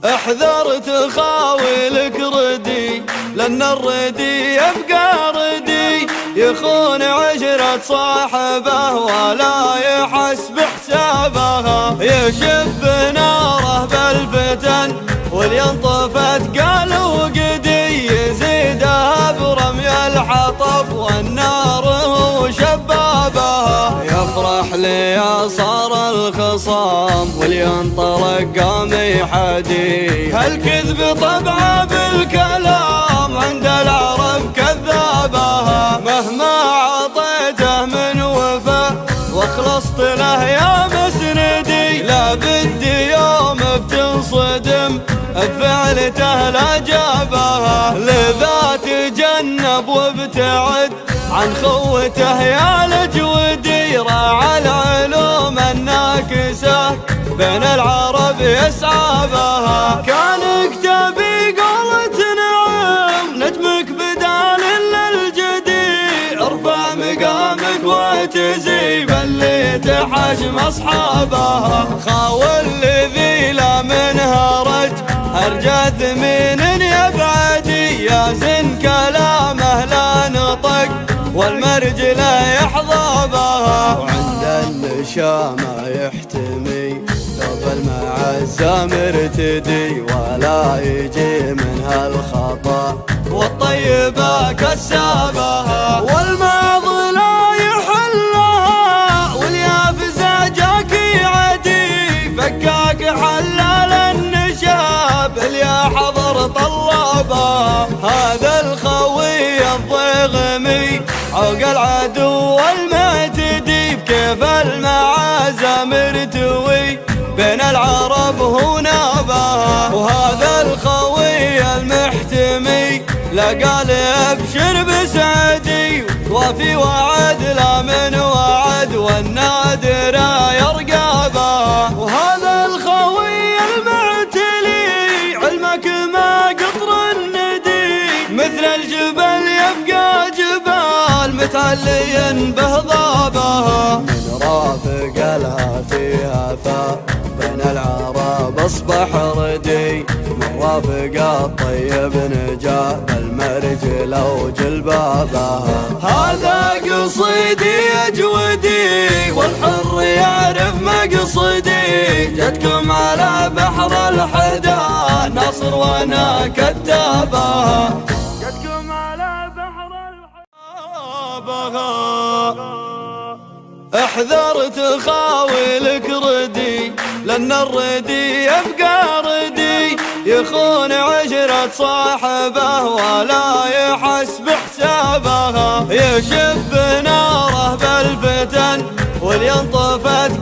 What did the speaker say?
احذر تخاوي لك ردي، لأن الردي يبقى ردي، يخون عشرة صاحبه ولا يحس بحسابها، يشب ناره بالفتن ولينطفت قال وقدي، يزيدها برمي الحطب والنار هو شبابها، يفرح لي صار الخصام ولينطلق قام يحدي، هالكذب طبعه بالكلام عند العرب كذابها، مهما عطيته من وفا واخلصت له يا مسندي، لا بدي يوم بتنصدم بفعلته لا جابها، لذا تجنب وابتعد عن خوته يا لجودي، راعى العلوم الناكسة بين العرب يسعى بها، كانك تبي قولة نعم نجمك بدال للجدي، ارفع مقامك وتزيب اللي تحجم اصحابها، خاول الذي لا منها رج ارجى ثمين يبعدي، يا زن كلامه لا نطق والمرج لا يحظى بها، وعند النشامة يحتمي قبل مع الزمر تدي، ولا يجي منها الخطأ والطيبة كسابها، والماض لا يحلها واليافزة جاكي عدي، فكاك حلال النشاب اليا حضر طلابها، هذا الخوي الضيغمي عوق العدو المعتدي، بكيف المعازم ارتوي بين العرب هو نابها، وهذا الخوي المحتمي لقال ابشر بسعدي، وفي وعد لا من وعد والنادر يرقابها، وهذا الخوي المعتلي علمك ما قطر الندي، مثل الجبل يبقى جبال متعليا بهضابها، من رافق لها فيها فا بين العرب اصبح ردي، من رافق الطيب نجا بالمرج لو جلبابها، هذا قصيدي اجودي والحر يعرف مقصدي، جتكم على بحر الحدا ناصر وانا كتابها، جتكم على بحر الحدا، احذر تخاوي لك ردي، لأن الردي يبقى ردي، يخون عشرة صاحبه ولا يحس بحسابها، يشب ناره بالفتن ولينطفت